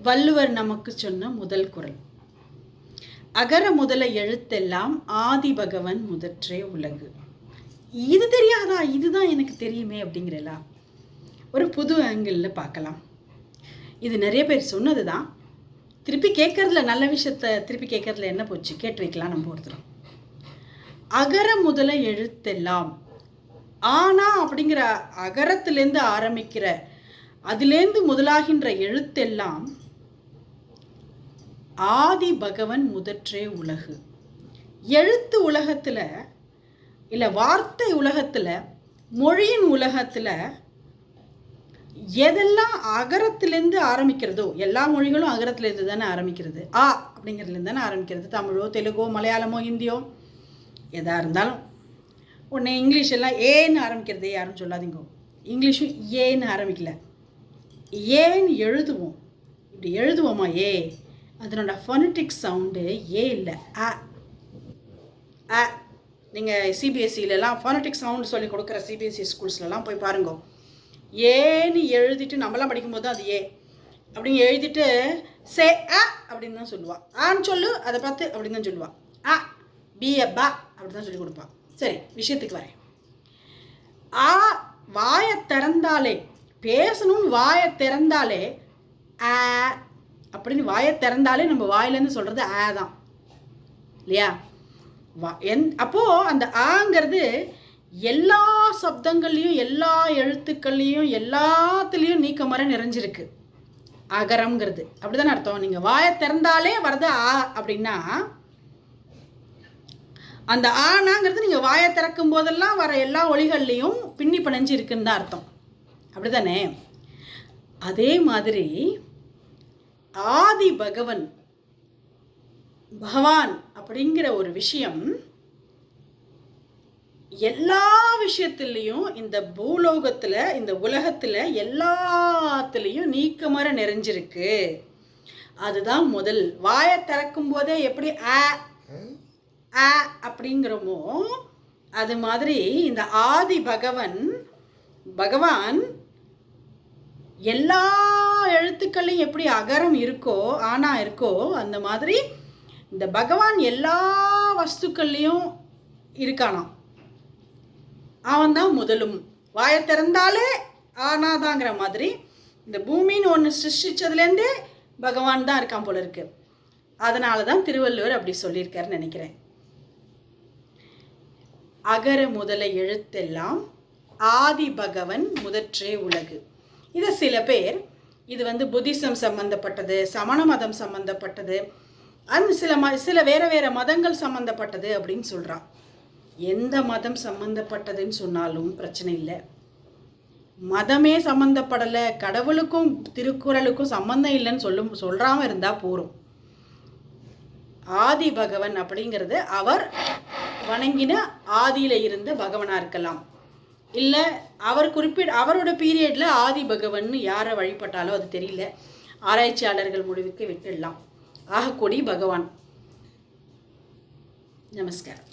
வள்ளுவர் நமக்கு சொன்ன முதல் குறள். அகர முதல எழுத்தெல்லாம் ஆதி பகவன் முதற்றே உலகு. இது தெரியாதா? இதுதான் எனக்கு தெரியுமே அப்படிங்கிறலா ஒரு புது ஆங்கிளில் பார்க்கலாம். இது நிறைய பேர் சொன்னது தான். திருப்பி கேட்கறதுல நல்ல விஷயத்த திருப்பி கேட்கறதுல என்ன போச்சு? கேட்டு வைக்கலாம் நம்ம ஒருத்தரும். அகர முதல எழுத்தெல்லாம், ஆனா அப்படிங்கிற அகரத்திலேருந்து ஆரம்பிக்கிற அதிலேருந்து முதலாகின்ற எழுத்தெல்லாம் ஆதி பகவன் முதற்றே உலகு. எழுத்து உலகத்தில் இல்லை வார்த்தை உலகத்தில் மொழியின் உலகத்தில் எதெல்லாம் அகரத்திலேருந்து ஆரம்பிக்கிறதோ, எல்லா மொழிகளும் அகரத்திலேருந்து தானே ஆரம்பிக்கிறது. அப்படிங்கிறதுலேருந்து தானே ஆரம்பிக்கிறது. தமிழோ தெலுங்கோ மலையாளமோ ஹிந்தியோ எதாக இருந்தாலும். உடனே இங்கிலீஷ் எல்லாம் ஏன்னு ஆரம்பிக்கிறது யாரும் சொல்லாதீங்க. இங்கிலீஷும் ஏன்னு ஆரம்பிக்கல. ஏன்னு எழுதுவோம். இப்படி எழுதுவோமா? ஏ, அதனோட ஃபோனட்டிக் சவுண்டு ஏ இல்லை, அ. நீங்கள் சிபிஎஸ்சிலலாம் ஃபோனட்டிக் சவுண்டு சொல்லி கொடுக்குற சிபிஎஸ்சி ஸ்கூல்ஸ்லலாம் போய் பாருங்க. ஏன்னு எழுதிட்டு நம்மளாம் படிக்கும்போது தான் அது ஏ அப்படின்னு எழுதிட்டு சே அ அப்படின்னு தான் சொல்லுவாள். ஆன்னு சொல்லு அதை பார்த்து அப்படின்னு தான் சொல்லுவாள். அ பி எ பா அப்படி தான் சொல்லி கொடுப்பாள். சரி, விஷயத்துக்கு வரேன். வாயை திறந்தாலே, பேசணும்னு வாயை திறந்தாலே ஆ அப்படின்னு வாயை திறந்தாலே நம்ம வாயிலேருந்து சொல்கிறது ஆ தான் இல்லையா? அப்போது அந்த ஆங்கிறது எல்லா சப்தங்கள்லையும் எல்லா எழுத்துக்கள்லையும் எல்லாத்துலேயும் நீக்கமர நிறைஞ்சிருக்கு. அகரம்ங்கிறது அப்படி தானே அர்த்தம். நீங்கள் வாயை திறந்தாலே வர்றது ஆ அப்படின்னா அந்த ஆனாங்கிறது நீங்கள் வாயை திறக்கும் போதெல்லாம் வர எல்லா ஒலிகள்லையும் பின்னி பிணைஞ்சு இருக்குன்னு தான் அர்த்தம். அப்படி தானே? அதே மாதிரி ஆதி பகவான் அப்படிங்கிற ஒரு விஷயம் எல்லா விஷயத்துலேயும், இந்த பூலோகத்தில் இந்த உலகத்தில் எல்லாத்துலேயும் நீக்கமர நிறைஞ்சிருக்கு. அதுதான் முதல். வாயை திறக்கும் போதே எப்படி ஆ அப்படிங்கிறோமோ அது மாதிரி இந்த ஆதி பகவான் எல்லா எழுத்துக்கள்லையும் எப்படி அகரம் இருக்கோ ஆனா இருக்கோ அந்த மாதிரி இந்த பகவான் எல்லா வஸ்துக்கள்லையும் இருக்கானாம். அவன் தான் முதலும். வாயை திறந்தாலே ஆனாதாங்கிற மாதிரி இந்த பூமின்னு ஒன்று சிருஷ்டிச்சதுலேருந்தே பகவான் தான் இருக்கான் போல இருக்கு. அதனால தான் திருவள்ளுவர் அப்படி சொல்லியிருக்காருன்னு நினைக்கிறேன். அகர முதல எழுத்தெல்லாம் ஆதி பகவன் முதற்றே உலகு. இதை சில பேர் இது புத்திசம் சம்பந்தப்பட்டது, சமண மதம் சம்பந்தப்பட்டது, அந்த சில வேறு மதங்கள் சம்பந்தப்பட்டது அப்படின்னு சொல்கிறான். எந்த மதம் சம்பந்தப்பட்டதுன்னு சொன்னாலும் பிரச்சனை இல்லை. மதமே சம்பந்தப்படலை, கடவுளுக்கும் திருக்குறளுக்கும் சம்பந்தம் இல்லைன்னு சொல்கிறாம இருந்தால் போகிறோம். ஆதி பகவன் அப்படிங்கிறது அவர் வணங்கின ஆதியில் இருந்த பகவனாக இருக்கலாம். இல்லை அவரோட பீரியடில் ஆதி பகவன் யாரை வழிபட்டாலோ அது தெரியல. ஆராய்ச்சியாளர்கள் முடிவுக்கு விட்டுடலாம். ஆகக்கூடி பகவான். நமஸ்காரம்.